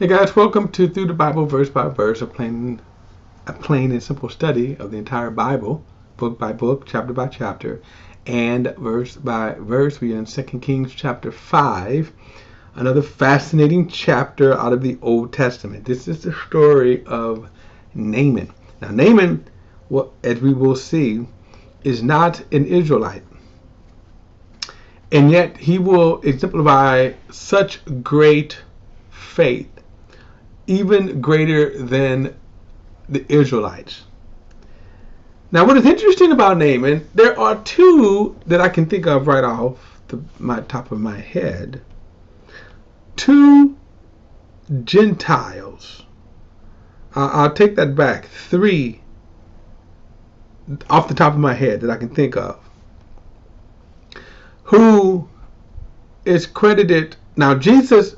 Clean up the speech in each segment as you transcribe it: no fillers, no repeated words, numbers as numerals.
Hey guys, welcome to Through the Bible Verse by Verse, a plain and simple study of the entire Bible, book by book, chapter by chapter, and verse by verse. We are in 2 Kings chapter 5, another fascinating chapter out of the Old Testament. This is the story of Naaman. Now Naaman, as we will see, is not an Israelite. And yet he will exemplify such great faith, even greater than the Israelites. Now, what is interesting about Naaman, there are two that I can think of right off my top of my head. Two Gentiles. I'll take that back. Three off the top of my head that I can think of. Who is credited. Now, Jesus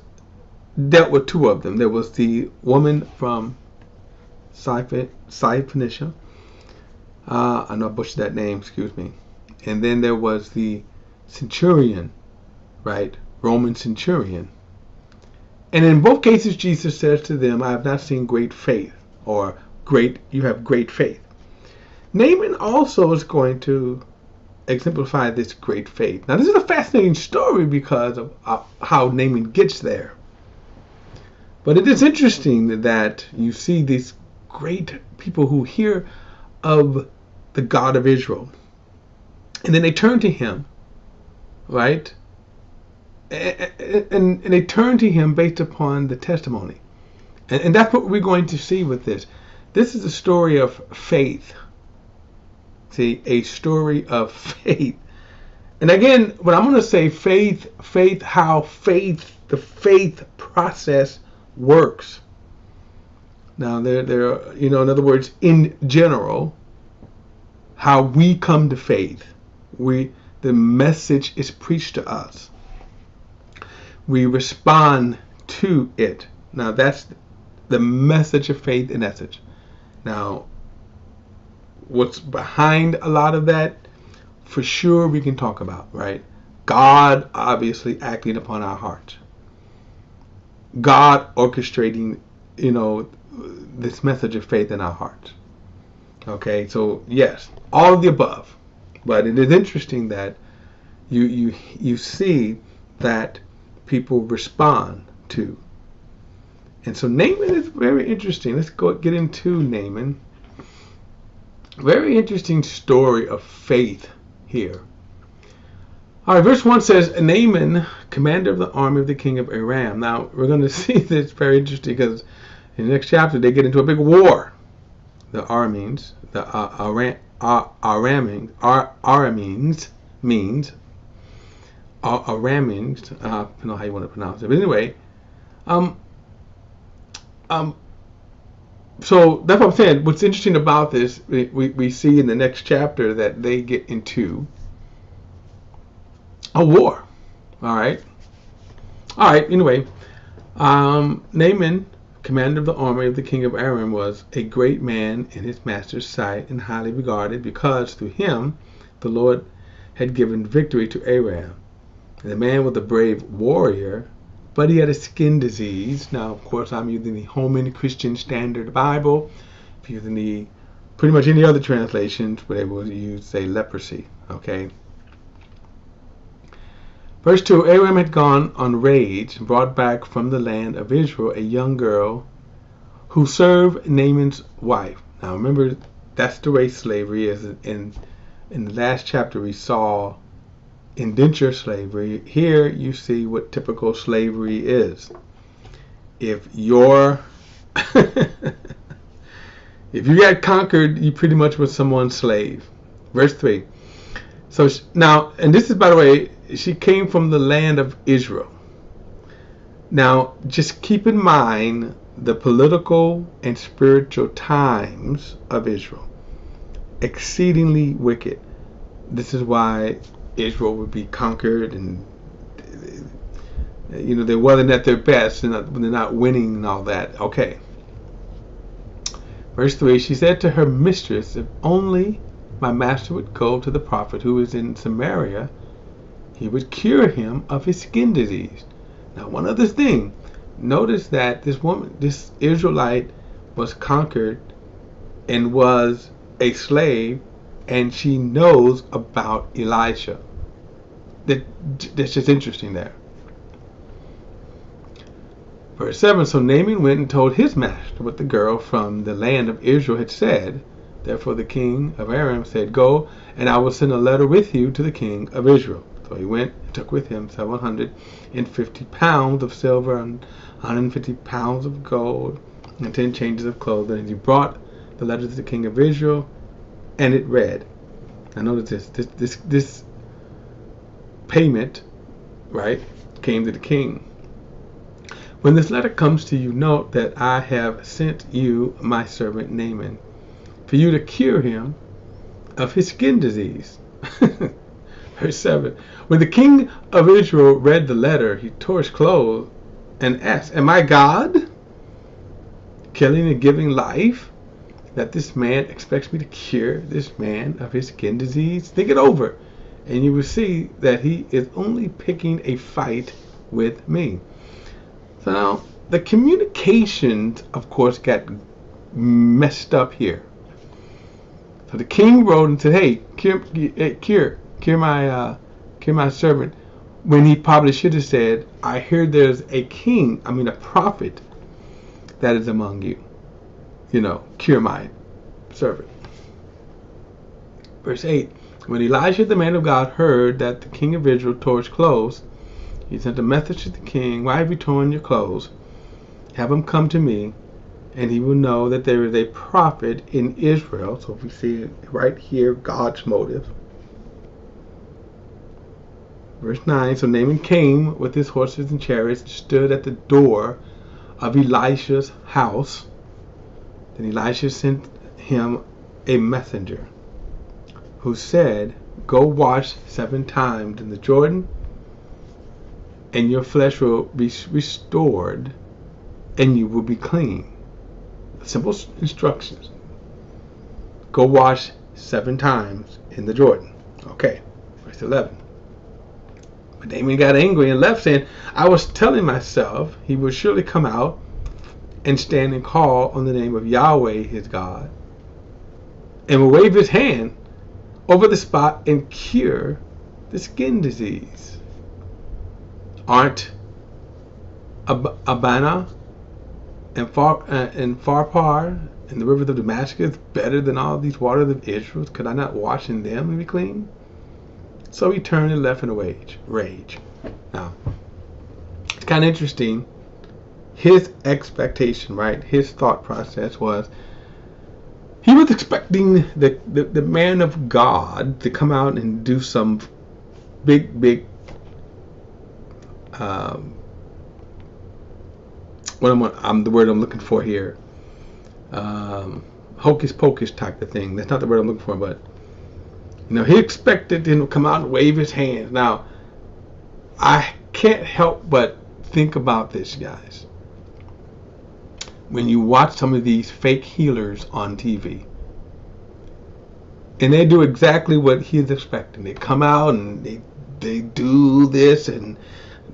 dealt with two of them. There was the woman from Phoenicia. I know I butchered that name, excuse me. And then there was the centurion, right? Roman centurion. And in both cases, Jesus says to them, I have not seen great faith, or you have great faith. Naaman also is going to exemplify this great faith. Now, this is a fascinating story because of how Naaman gets there. But it is interesting that you see these great people who hear of the God of Israel, and then they turn to him, right? And they turn to him based upon the testimony. And that's what we're going to see with this. This is a story of faith. See, a story of faith. And again, what I'm going to say, how the faith process works. Now, there, in other words, in general, how we come to faith. The message is preached to us. We respond to it. Now, that's the message of faith in essence. Now, what's behind a lot of that, for sure we can talk about, right? God obviously acting upon our hearts. God orchestrating, this message of faith in our hearts. Okay, so yes, all of the above. But it is interesting that you see that people respond to. And so Naaman is very interesting. Let's get into Naaman. Very interesting story of faith here. All right, verse 1 says, Naaman, commander of the army of the king of Aram. Now, we're going to see this very interesting because in the next chapter, they get into a big war. The Arameans, I don't know how you want to pronounce it. But anyway, so that's what I'm saying. What's interesting about this, we see in the next chapter that they get into a war. All right. Anyway, Naaman, commander of the army of the king of Aram, was a great man in his master's sight and highly regarded because through him the Lord had given victory to Aram. And the man was a brave warrior, but he had a skin disease. Now, of course, I'm using the Holman Christian Standard Bible. If you're using pretty much any other translations, where they will use, say, leprosy. Okay. Verse 2, Aram had gone on raids and brought back from the land of Israel a young girl who served Naaman's wife. Now remember, that's the way slavery is. In the last chapter we saw indenture slavery. Here you see what typical slavery is. If you got conquered, you pretty much were someone's slave. Verse 3. So now, and this is, by the way, she came from the land of Israel. Now, just keep in mind the political and spiritual times of Israel. Exceedingly wicked. This is why Israel would be conquered, and they wasn't at their best, and they're not winning and all that. Okay. Verse 3, she said to her mistress, if only my master would go to the prophet who is in Samaria, he would cure him of his skin disease. Now, one other thing, notice that this Israelite, was conquered and was a slave, and she knows about Elisha. That's just interesting there. Verse 7, so Naaman went and told his master what the girl from the land of Israel had said. Therefore the king of Aram said, go, and I will send a letter with you to the king of Israel. So he went and took with him 750 pounds of silver and 150 pounds of gold and 10 changes of clothing. And he brought the letter to the king of Israel, and it read. Now notice this payment, right, came to the king. When this letter comes to you, note that I have sent you my servant Naaman, for you to cure him of his skin disease. Verse 7. When the king of Israel read the letter, he tore his clothes and asked, am I God, killing and giving life, that this man expects me to cure this man of his skin disease? Think it over, and you will see that he is only picking a fight with me. So now, the communications, of course, got messed up here. So the king wrote and said, hey, cure my servant, when he probably should have said, I hear there's a prophet that is among you. Cure my servant. Verse 8, when Elisha the man of God heard that the king of Israel tore his clothes, he sent a message to the king, why have you torn your clothes? Have him come to me, and he will know that there is a prophet in Israel. So we see right here God's motive. Verse 9, so Naaman came with his horses and chariots and stood at the door of Elisha's house. Then Elisha sent him a messenger who said, go wash 7 times in the Jordan, and your flesh will be restored, and you will be clean. Simple instructions. Go wash 7 times in the Jordan. Okay, verse 11. But Naaman got angry and left, saying, I was telling myself he will surely come out and stand and call on the name of Yahweh his God, and will wave his hand over the spot and cure the skin disease. Aren't Abana and Pharpar and the rivers of Damascus better than all these waters of Israel? Could I not wash in them and be clean? So he turned and left in a rage. Now, it's kind of interesting. His expectation, right? His thought process was, he was expecting the man of God to come out and do some big the word I'm looking for here, hocus pocus type of thing. That's not the word I'm looking for, but he expected him to come out and wave his hands. Now, I can't help but think about this, guys. When you watch some of these fake healers on TV, and they do exactly what he's expecting. They come out and they do this, and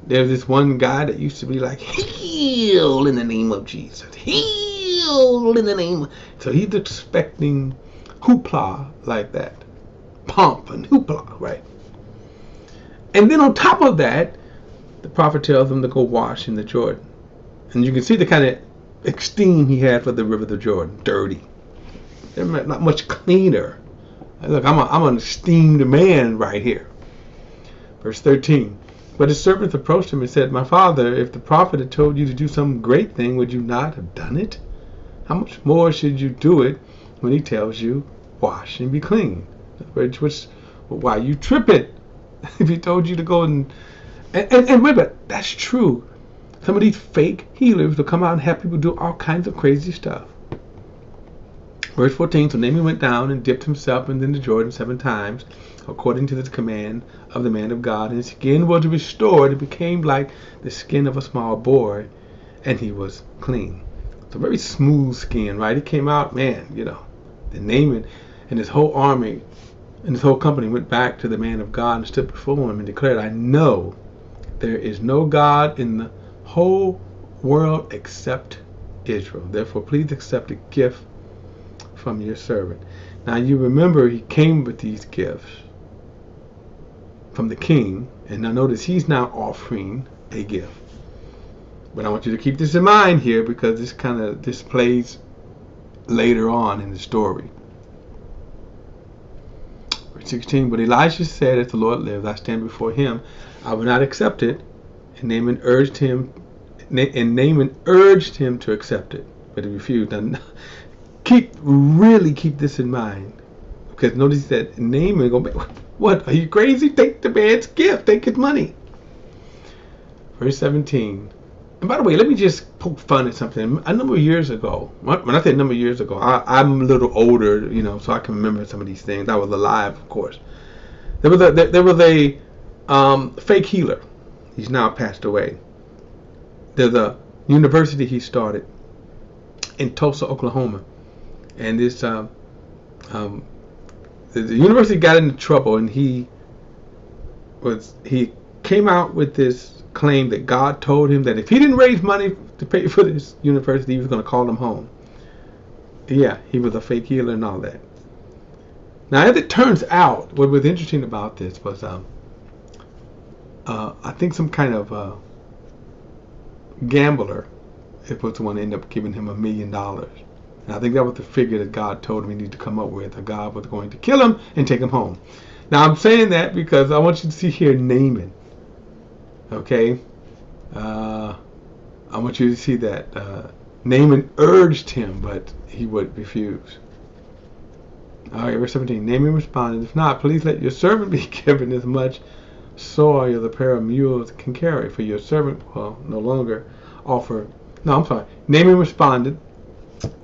there's this one guy that used to be like, heal in the name of Jesus, heal in the name. So he's expecting hoopla like that, pomp and hoopla, right? And then on top of that, the prophet tells him to go wash in the Jordan, and you can see the kind of esteem he had for the river of the Jordan. Dirty, they're not much cleaner. Look, I'm an esteemed man right here. Verse 13. But his servants approached him and said, my father, if the prophet had told you to do some great thing, would you not have done it? How much more should you do it when he tells you, wash and be clean? Why you tripping? If he told you to go and wait, but that's true. Some of these fake healers will come out and have people do all kinds of crazy stuff. Verse 14, so Naaman went down and dipped himself in the Jordan 7 times, according to the command of the man of God, and his skin was restored. It became like the skin of a small boy, and he was clean. It's a very smooth skin, right? He came out, man, the Naaman and his whole army and his whole company went back to the man of God and stood before him and declared, I know there is no God in the whole world except Israel. Therefore, please accept a gift from your servant. Now, you remember he came with these gifts from the king, and now notice he's now offering a gift. But I want you to keep this in mind here, because this plays later on in the story. Verse 16, but Elisha said, as the Lord lives, I stand before him, I will not accept it. And Naaman urged him to accept it, but he refused. Now, really keep this in mind, because notice that Naaman what? Are you crazy? Take the man's gift. Take his money. Verse 17. And by the way, let me just poke fun at something. A number of years ago, when I say a number of years ago, I'm a little older, so I can remember some of these things. I was alive, of course. There was a fake healer. He's now passed away. There's a university he started in Tulsa, Oklahoma, and this the university got into trouble, and he came out with this claim that God told him that if he didn't raise money to pay for this university, he was going to call him home. Yeah, he was a fake healer and all that. Now, as it turns out, what was interesting about this was I think some kind of gambler, it was the one that ended up giving him $1 million. And I think that was the figure that God told him he needed to come up with, or God was going to kill him and take him home. Now, I'm saying that because I want you to see here Naaman. Okay? I want you to see that Naaman urged him, but he would refuse. All right, verse 17. Naaman responded, if not, please let your servant be given as much soil as a pair of mules can carry, for your servant will no longer offer. No, I'm sorry. Naaman responded,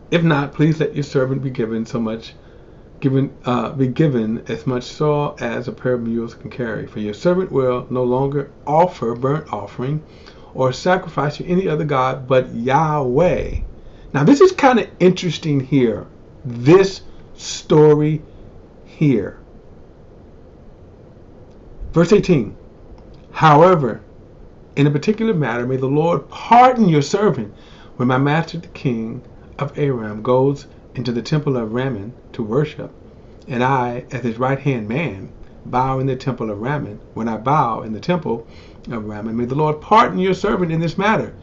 if not, please let your servant be given as much soil as a pair of mules can carry, for your servant will no longer offer burnt offering or sacrifice to any other god but Yahweh. Now, this is kind of interesting here. This story here. Verse 18. However, in a particular matter, may the Lord pardon your servant when my master the king of Aram goes into the temple of Naaman to worship, and I, as his right hand man, bow in the temple of Naaman. When I bow in the temple of Naaman, may the Lord pardon your servant in this matter.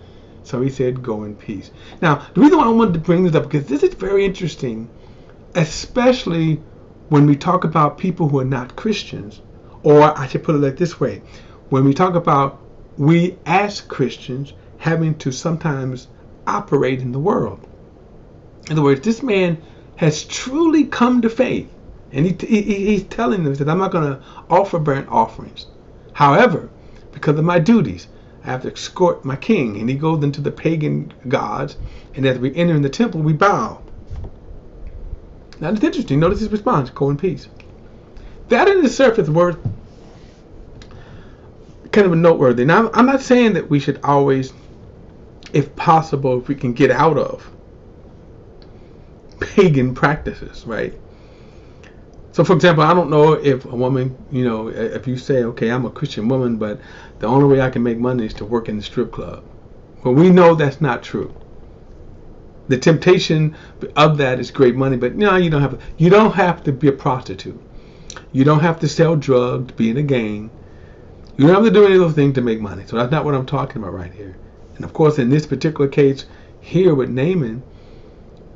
So he said, go in peace. Now, the reason why I wanted to bring this up, because this is very interesting, especially when we talk about people who are not Christians, or I should put it like this way, when we talk about we as Christians having to sometimes operate in the world. In other words, this man has truly come to faith, and he's telling them that I'm not going to offer burnt offerings. However, because of my duties, I have to escort my king, and he goes into the pagan gods, and as we enter in the temple, we bow. Now, it's interesting. Notice his response, go in peace. That in the surface worth kind of a noteworthy. Now, I'm not saying that we should always, if possible, if we can get out of pagan practices, right? So, for example, I don't know if a woman, if you say, okay, I'm a Christian woman, but the only way I can make money is to work in the strip club. Well, we know that's not true. The temptation of that is great money, but no, you don't have to be a prostitute. You don't have to sell drugs, to be in a gang. You don't have to do any of those things to make money. So that's not what I'm talking about right here. And of course, in this particular case here with Naaman,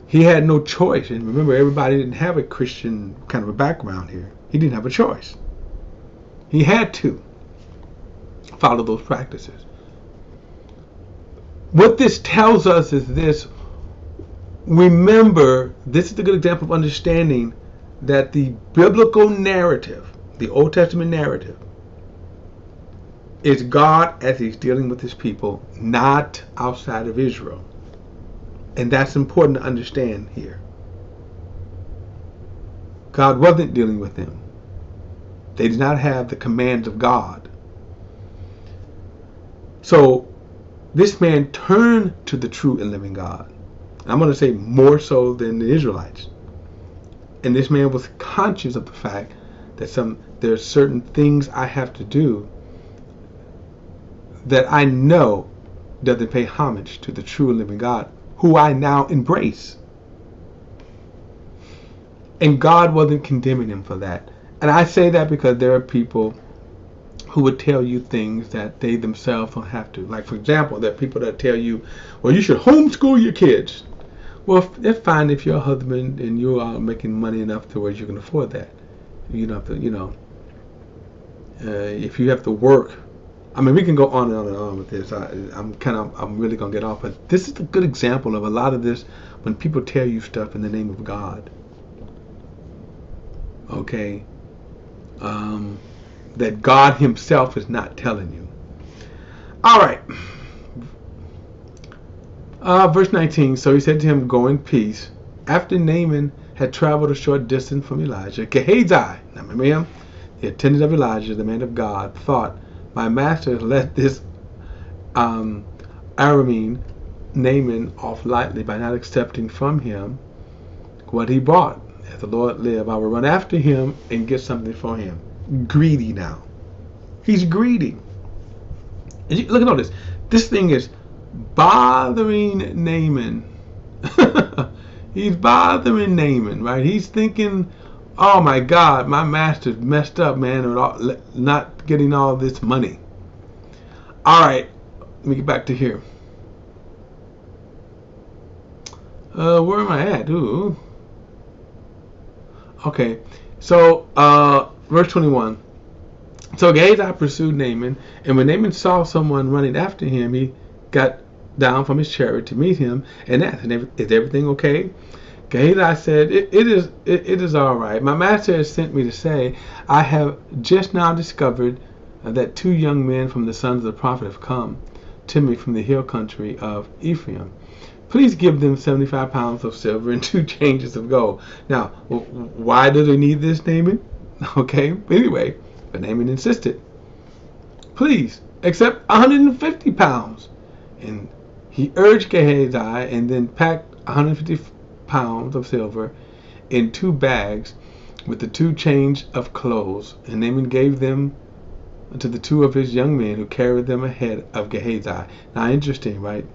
he had no choice. And remember, everybody didn't have a Christian kind of a background here. He didn't have a choice. He had to follow those practices. What this tells us is this. Remember, this is a good example of understanding that the biblical narrative, the Old Testament narrative, is God as he's dealing with his people, not outside of Israel. And that's important to understand here. God wasn't dealing with them. They did not have the commands of God. So this man turned to the true and living God. I'm going to say more so than the Israelites. And this man was conscious of the fact that there's certain things I have to do that I know doesn't pay homage to the true and living God, who I now embrace. And God wasn't condemning him for that. And I say that because there are people who would tell you things that they themselves don't have to. Like, for example, there are people that tell you, well, you should homeschool your kids. Well, that's fine if you're a husband and you are making money enough to where you can afford that. You don't have to, if you have to work. I mean, we can go on and on and on with this. I'm really going to get off. But this is a good example of a lot of this when people tell you stuff in the name of God. Okay? That God himself is not telling you. All right. Verse 19. So he said to him, go in peace. After Naaman had traveled a short distance from Elijah, Gehazi, now remember him, the attendant of Elijah, the man of God, thought, my master let this Aramean Naaman off lightly by not accepting from him what he brought. As the Lord live, I will run after him and get something for him. Greedy now. He's greedy. Look at all this. This thing is bothering Naaman. He's bothering Naaman, right? He's thinking, oh my God, my master's messed up, man, or not getting all this money. All right, let me get back to here. Where am I at? Ooh. Okay, so verse 21. So Gehazi pursued Naaman, and when Naaman saw someone running after him, he got down from his chariot to meet him and asked, is everything okay? Gehazi said, it is all right. My master has sent me to say, I have just now discovered that 2 young men from the sons of the prophet have come to me from the hill country of Ephraim. Please give them 75 pounds of silver and 2 changes of gold. Now, why do they need this, Naaman? Okay, anyway, but Naaman insisted. Please, accept 150 pounds. And he urged Gehazi and then packed 150 pounds of silver in 2 bags with the 2 change of clothes. And Naaman gave them to the 2 of his young men who carried them ahead of Gehazi. Now, interesting, right?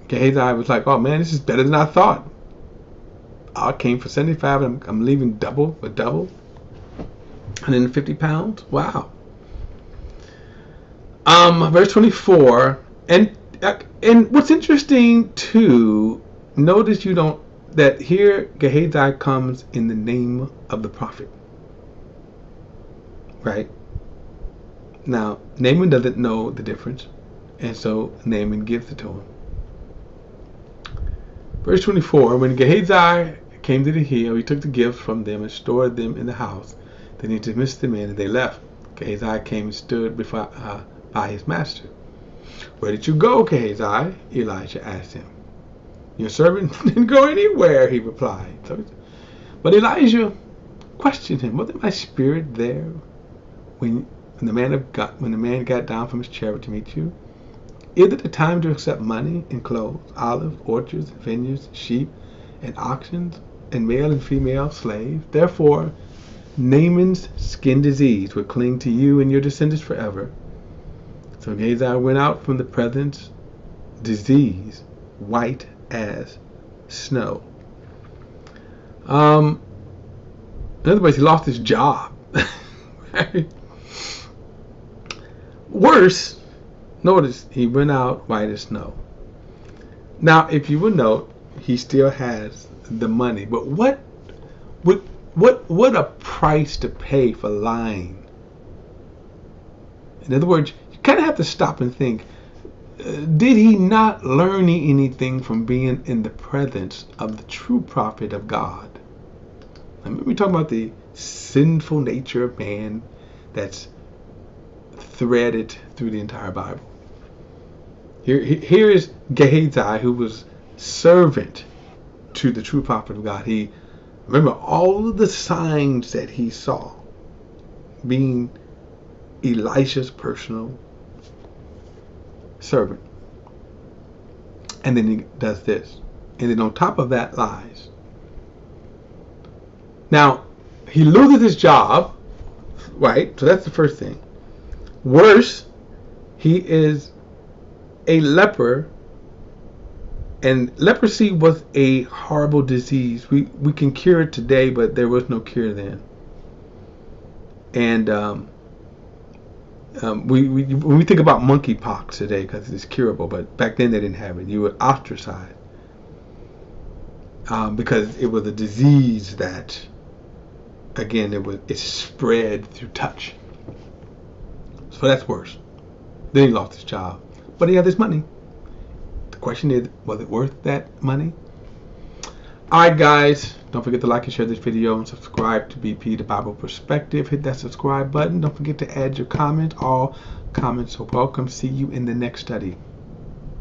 Gehazi was like, oh man, this is better than I thought. I came for 75 and I'm leaving double for double. 150 pounds? Wow. Verse 24. And what's interesting too, notice that here Gehazi comes in the name of the prophet. Right? Now, Naaman doesn't know the difference. And so Naaman gives it to him. Verse 24, when Gehazi came to the hill, he took the gifts from them and stored them in the house. Then he dismissed the men and they left. Gehazi came and stood by his master. Where did you go, Gehazi? Elijah asked him. Your servant didn't go anywhere, he replied. But Elijah questioned him. Wasn't my spirit there when the man got down from his chariot to meet you? Is it the time to accept money and clothes, olives, orchards, vineyards, sheep, and oxen, and male and female slaves? Therefore, Naaman's skin disease will cling to you and your descendants forever. So Gehazi went out from the presence, disease, white as snow. In other words, he lost his job. Right? Worse, notice he went out white as snow. Now, if you will note, he still has the money. But what a price to pay for lying. In other words, you kind of have to stop and think, did he not learn anything from being in the presence of the true prophet of God? I mean, we're talking about the sinful nature of man that's threaded through the entire Bible. Here is Gehazi, who was servant to the true prophet of God. He remember all of the signs that he saw, being Elisha's personal servant. And then he does this. And then on top of that, lies. Now, he loses his job, right? So that's the first thing. Worse, he is a leper, and leprosy was a horrible disease. We can cure it today, but there was no cure then. And when we think about monkeypox today, because it's curable, but back then they didn't have it. You were ostracized because it was a disease that, again, it spread through touch. So that's worse. Then he lost his job, but he had this money. The question is, was it worth that money? Alright guys, don't forget to like and share this video and subscribe to BP the Bible Perspective. Hit that subscribe button. Don't forget to add your comments. All comments are welcome. See you in the next study.